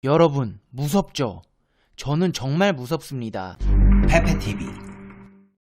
여러분, 무섭죠? 저는 정말 무섭습니다. 페페TV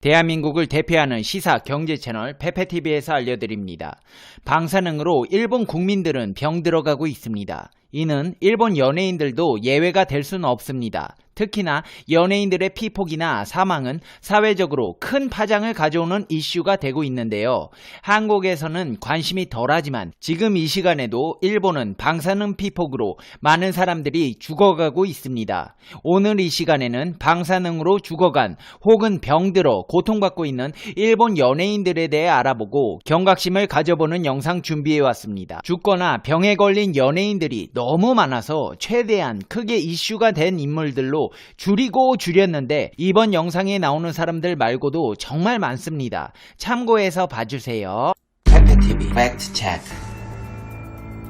대한민국을 대표하는 시사 경제 채널 페페TV에서 알려드립니다. 방사능으로 일본 국민들은 병들어가고 있습니다. 이는 일본 연예인들도 예외가 될 수는 없습니다. 특히나 연예인들의 피폭이나 사망은 사회적으로 큰 파장을 가져오는 이슈가 되고 있는데요. 한국에서는 관심이 덜하지만 지금 이 시간에도 일본은 방사능 피폭으로 많은 사람들이 죽어가고 있습니다. 오늘 이 시간에는 방사능으로 죽어간 혹은 병들어 고통받고 있는 일본 연예인들에 대해 알아보고 경각심을 가져보는 영상 준비해왔습니다. 죽거나 병에 걸린 연예인들이 너무 많아서 최대한 크게 이슈가 된 인물들로 줄이고 줄였는데 이번 영상에 나오는 사람들 말고도 정말 많습니다. 참고해서 봐주세요. 페페TV 팩트 체크.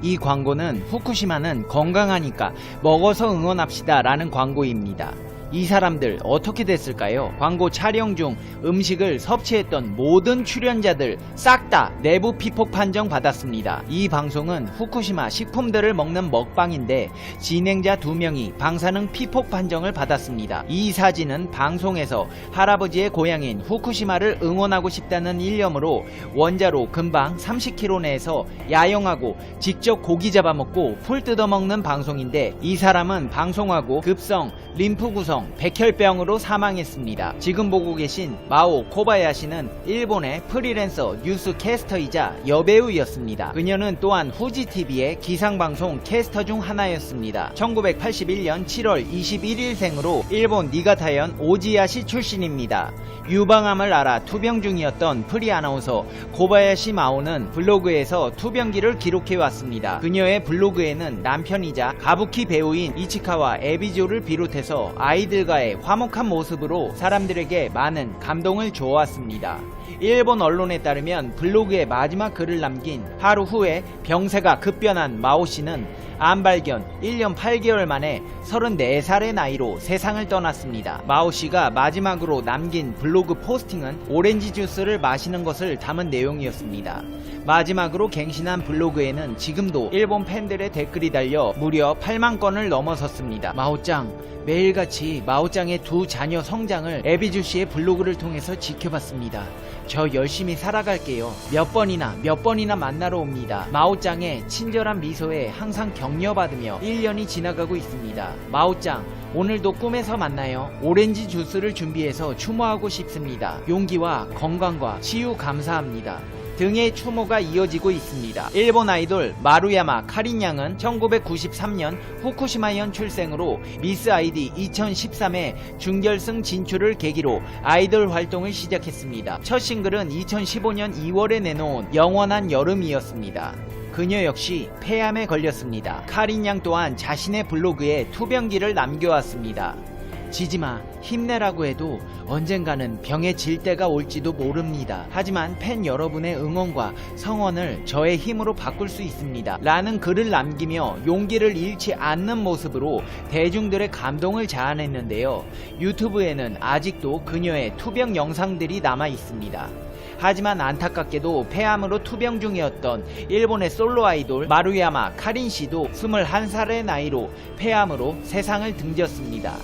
이 광고는 후쿠시마는 건강하니까 먹어서 응원합시다 라는 광고입니다. 이 사람들 어떻게 됐을까요? 광고 촬영 중 음식을 섭취했던 모든 출연자들 싹 다 내부 피폭 판정 받았습니다. 이 방송은 후쿠시마 식품들을 먹는 먹방인데 진행자 2명이 방사능 피폭 판정을 받았습니다. 이 사진은 방송에서 할아버지의 고향인 후쿠시마를 응원하고 싶다는 일념으로 원자로 근방 30km 내에서 야영하고 직접 고기 잡아먹고 풀 뜯어먹는 방송인데 이 사람은 방송하고 급성 림프 구성 백혈병으로 사망했습니다. 지금 보고 계신 마오 코바야시는 일본의 프리랜서 뉴스 캐스터이자 여배우였습니다. 그녀는 또한 후지TV의 기상방송 캐스터 중 하나였습니다. 1981년 7월 21일생으로 일본 니가타현 오지야시 출신입니다. 유방암을 앓아 투병 중이었던 프리 아나운서 코바야시 마오는 블로그에서 투병기를 기록해왔습니다. 그녀의 블로그에는 남편이자 가부키 배우인 이치카와 에비조를 비롯해서 아이들과의 화목한 모습으로 사람들에게 많은 감동을 주어왔습니다. 일본 언론에 따르면 블로그에 마지막 글을 남긴 하루 후에 병세가 급변한 마오씨는 암 발견 1년 8개월 만에 34살의 나이로 세상을 떠났습니다. 마오씨가 마지막으로 남긴 블로그 포스팅은 오렌지 주스를 마시는 것을 담은 내용이었습니다. 마지막으로 갱신한 블로그에는 지금도 일본 팬들의 댓글이 달려 무려 8만 건을 넘어섰습니다. 마오짱, 매일같이 마오짱의 2 자녀 성장을 에비주씨의 블로그를 통해서 지켜봤습니다. 저 열심히 살아갈게요. 몇 번이나 만나러 옵니다. 마오짱의 친절한 미소에 항상 격려받으며 1년이 지나가고 있습니다. 마오짱, 오늘도 꿈에서 만나요. 오렌지 주스를 준비해서 추모하고 싶습니다. 용기와 건강과 치유 감사합니다. 등의 추모가 이어지고 있습니다. 일본 아이돌 마루야마 카린 양은 1993년 후쿠시마현 출생으로 미스 아이디 2013의 준결승 진출을 계기로 아이돌 활동을 시작했습니다. 첫 싱글은 2015년 2월에 내놓은 영원한 여름이었습니다. 그녀 역시 폐암에 걸렸습니다. 카린 양 또한 자신의 블로그에 투병기를 남겨왔습니다. 지지마, 힘내라고 해도 언젠가는 병에 질 때가 올지도 모릅니다. 하지만 팬 여러분의 응원과 성원을 저의 힘으로 바꿀 수 있습니다. 라는 글을 남기며 용기를 잃지 않는 모습으로 대중들의 감동을 자아냈는데요. 유튜브에는 아직도 그녀의 투병 영상들이 남아 있습니다. 하지만 안타깝게도 폐암으로 투병 중이었던 일본의 솔로 아이돌 마루야마 카린 씨도 21살의 나이로 폐암으로 세상을 등졌습니다.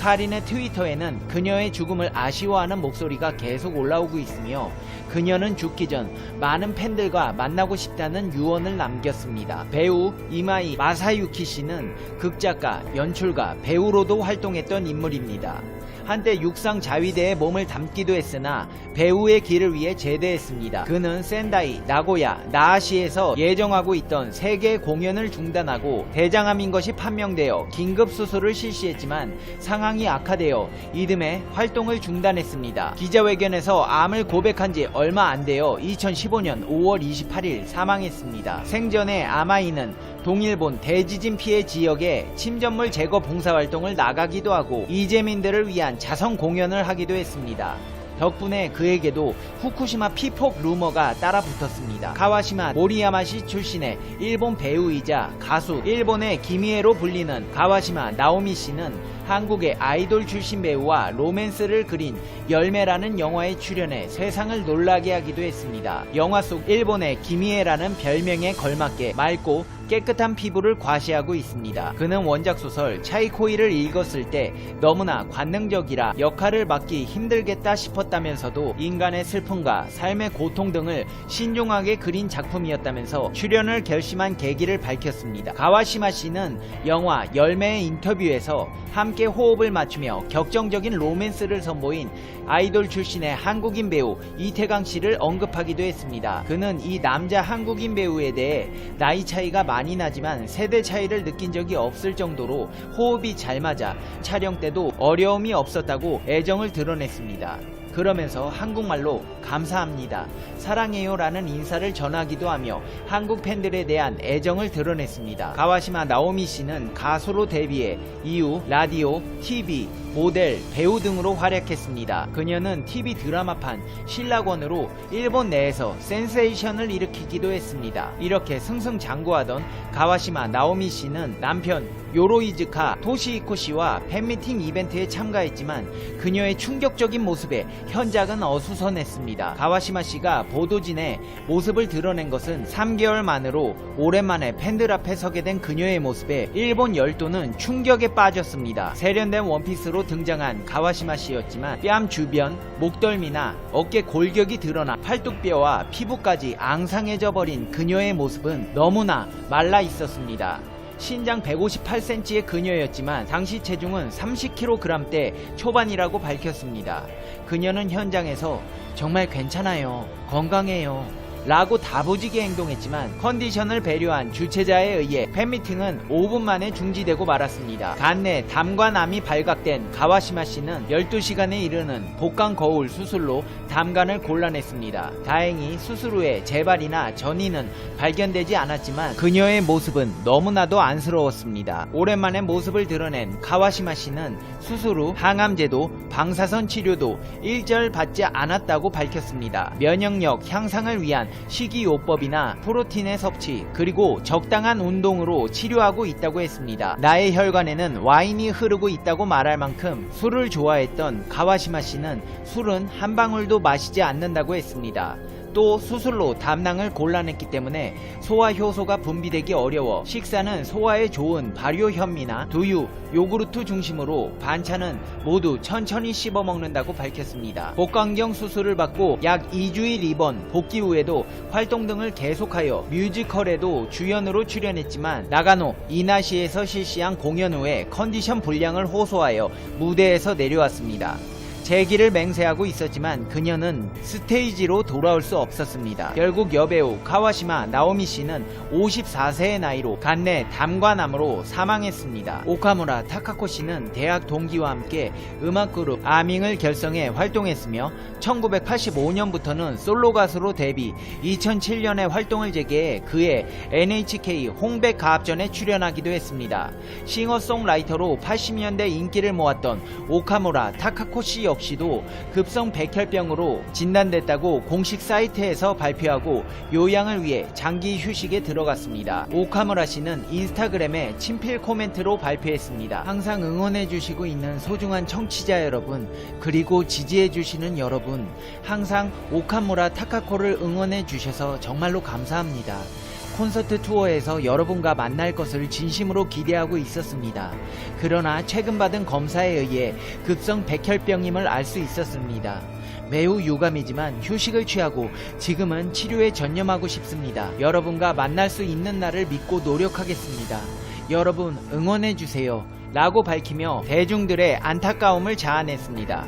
카린의 트위터에는 그녀의 죽음을 아쉬워하는 목소리가 계속 올라오고 있으며 그녀는 죽기 전 많은 팬들과 만나고 싶다는 유언을 남겼습니다. 배우 이마이 마사유키 씨는 극작가, 연출가, 배우로도 활동했던 인물입니다. 한때 육상 자위대에 몸을 담기도 했으나 배우의 길을 위해 제대했습니다. 그는 센다이, 나고야, 나아시에서 예정하고 있던 세계 공연을 중단하고 대장암인 것이 판명되어 긴급 수술을 실시했지만 상황이 악화되어 이듬해 활동을 중단했습니다. 기자회견에서 암을 고백한 지 얼마 안 되어 2015년 5월 28일 사망했습니다. 생전에 아마이는 동일본 대지진 피해 지역에 침전물 제거 봉사활동을 나가기도 하고 이재민들을 위한 자선 공연을 하기도 했습니다. 덕분에 그에게도 후쿠시마 피폭 루머가 따라붙었습니다. 가와시마 모리야마시 출신의 일본 배우이자 가수, 일본의 기미에로 불리는 가와시마 나오미 씨는 한국의 아이돌 출신 배우와 로맨스를 그린 열매라는 영화에 출연해 세상을 놀라게 하기도 했습니다. 영화 속 일본의 기미에라는 별명에 걸맞게 맑고 깨끗한 피부를 과시하고 있습니다. 그는 원작 소설 차이코이를 읽었을 때 너무나 관능적이라 역할을 맡기 힘들겠다 싶었다면서도 인간의 슬픔과 삶의 고통 등을 신중하게 그린 작품이었다면서 출연을 결심한 계기를 밝혔습니다. 가와시마 씨는 영화 열매의 인터뷰에서 함께 호흡을 맞추며 격정적인 로맨스를 선보인 아이돌 출신의 한국인 배우 이태강 씨를 언급하기도 했습니다. 그는 이 남자 한국인 배우에 대해 나이 차이가 많이 나지만 세대 차이를 느낀 적이 없을 정도로 호흡이 잘 맞아 촬영 때도 어려움이 없었다고 애정을 드러냈습니다. 그러면서 한국말로 감사합니다, 사랑해요 라는 인사를 전하기도 하며 한국 팬들에 대한 애정을 드러냈습니다. 가와시마 나오미 씨는 가수로 데뷔해 이후 라디오, TV, 모델, 배우 등으로 활약했습니다. 그녀는 TV 드라마판 신라권으로 일본 내에서 센세이션을 일으키기도 했습니다. 이렇게 승승장구하던 가와시마 나오미 씨는 남편 요로이즈카 토시히코 씨와 팬미팅 이벤트에 참가했지만 그녀의 충격적인 모습에 현장은 어수선했습니다. 가와시마 씨가 보도진에 모습을 드러낸 것은 3개월 만으로 오랜만에 팬들 앞에 서게 된 그녀의 모습에 일본 열도는 충격에 빠졌습니다. 세련된 원피스로 등장한 가와시마 씨였지만 뺨 주변, 목덜미나 어깨 골격이 드러나 팔뚝뼈와 피부까지 앙상해져 버린 그녀의 모습은 너무나 말라 있었습니다. 신장 158cm의 그녀였지만 당시 체중은 30kg대 초반이라고 밝혔습니다. 그녀는 현장에서 정말 괜찮아요, 건강해요 라고 다부지게 행동했지만 컨디션을 배려한 주최자에 의해 팬미팅은 5분 만에 중지되고 말았습니다. 간내 담관암이 발각된 가와시마 씨는 12시간에 이르는 복강 거울 수술로 담관을 곤란했습니다. 다행히 수술 후에 재발이나 전이는 발견되지 않았지만 그녀의 모습은 너무나도 안쓰러웠습니다. 오랜만에 모습을 드러낸 가와시마 씨는 수술 후 항암제도, 방사선 치료도 일절 받지 않았다고 밝혔습니다. 면역력 향상을 위한 식이요법이나 프로틴의 섭취 그리고 적당한 운동으로 치료하고 있다고 했습니다. 나의 혈관에는 와인이 흐르고 있다고 말할 만큼 술을 좋아했던 가와시마 씨는 술은 한 방울도 마시지 않는다고 했습니다. 또 수술로 담낭을 곤란했기 때문에 소화 효소가 분비되기 어려워 식사는 소화에 좋은 발효 현미나 두유, 요구르트 중심으로 반찬은 모두 천천히 씹어 먹는다고 밝혔습니다. 복강경 수술을 받고 약 2주일 입원, 복귀 후에도 활동 등을 계속하여 뮤지컬에도 주연으로 출연했지만 나가노 이나시에서 실시한 공연 후에 컨디션 불량을 호소하여 무대에서 내려왔습니다. 재기를 맹세하고 있었지만 그녀는 스테이지로 돌아올 수 없었습니다. 결국 여배우 가와시마 나오미 씨는 54세의 나이로 간내 담관암으로 사망했습니다. 오카무라 타카코 씨는 대학 동기와 함께 음악그룹 아밍을 결성해 활동했으며 1985년부터는 솔로 가수로 데뷔, 2007년에 활동을 재개해 그해 NHK 홍백 가합전에 출연하기도 했습니다. 싱어송라이터로 80년대 인기를 모았던 오카무라 타카코 씨 역시도 급성 백혈병으로 진단됐다고 공식 사이트에서 발표하고 요양을 위해 장기 휴식에 들어갔습니다. 오카무라 씨는 인스타그램에 친필 코멘트로 발표했습니다. 항상 응원해주시고 있는 소중한 청취자 여러분, 그리고 지지해주시는 여러분, 항상 오카무라 타카코를 응원해주셔서 정말로 감사합니다. 콘서트 투어에서 여러분과 만날 것을 진심으로 기대하고 있었습니다. 그러나 최근 받은 검사에 의해 급성 백혈병임을 알 수 있었습니다. 매우 유감이지만 휴식을 취하고 지금은 치료에 전념하고 싶습니다. 여러분과 만날 수 있는 날을 믿고 노력하겠습니다. 여러분 응원해주세요 라고 밝히며 대중들의 안타까움을 자아냈습니다.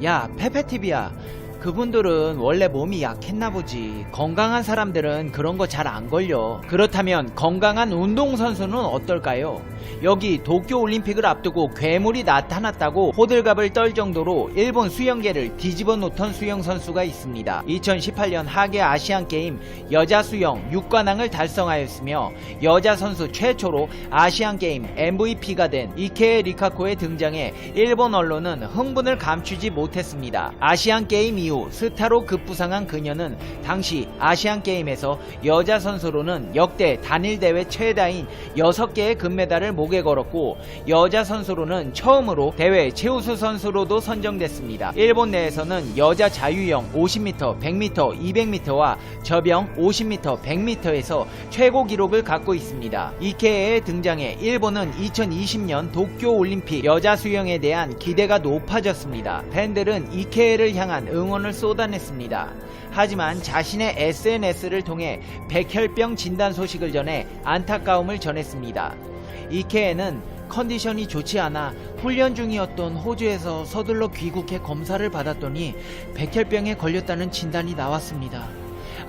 야, 페페TV야, 그분들은 원래 몸이 약했나보지. 건강한 사람들은 그런 거 잘 안 걸려. 그렇다면 건강한 운동선수는 어떨까요? 여기 도쿄올림픽을 앞두고 괴물이 나타났다고 호들갑을 떨 정도로 일본 수영계를 뒤집어 놓던 수영선수가 있습니다. 2018년 하계 아시안게임 여자 수영 6관왕을 달성하였으며 여자 선수 최초로 아시안게임 MVP가 된 이케에 리카코의 등장에 일본 언론은 흥분을 감추지 못했습니다. 아시안게임 이후 스타로 급부상한 그녀는 당시 아시안게임에서 여자 선수로는 역대 단일 대회 최다인 6개의 금메달을 목에 걸었고 여자 선수로는 처음으로 대회 최우수 선수로도 선정됐습니다. 일본 내에서는 여자 자유형 50m, 100m, 200m와 저병 50m, 100m에서 최고 기록을 갖고 있습니다. 이케에의 등장에 일본은 2020년 도쿄 올림픽 여자 수영에 대한 기대가 높아졌습니다. 팬들은 이케에를 향한 응원을 쏟아냈습니다. 하지만 자신의 SNS를 통해 백혈병 진단 소식을 전해 안타까움을 전했습니다. 이케에는 컨디션이 좋지 않아 훈련 중이었던 호주에서 서둘러 귀국해 검사를 받았더니 백혈병에 걸렸다는 진단이 나왔습니다.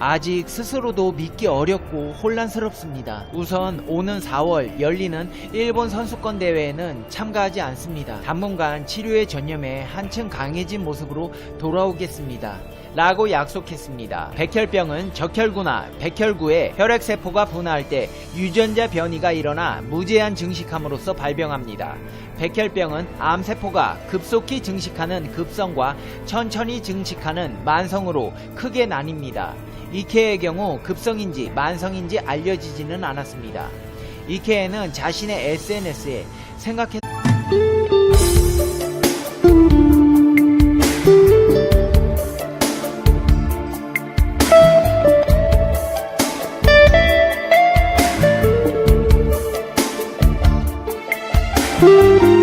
아직 스스로도 믿기 어렵고 혼란스럽습니다. 우선 오는 4월 열리는 일본 선수권 대회에는 참가하지 않습니다. 당분간 치료에 전념해 한층 강해진 모습으로 돌아오겠습니다. 라고 약속했습니다. 백혈병은 적혈구나 백혈구에 혈액세포가 분화할 때 유전자 변이가 일어나 무제한 증식함으로써 발병합니다. 백혈병은 암세포가 급속히 증식하는 급성과 천천히 증식하는 만성으로 크게 나뉩니다. 이케의 경우 급성인지 만성인지 알려지지는 않았습니다. 이케는 자신의 SNS에 생각했 you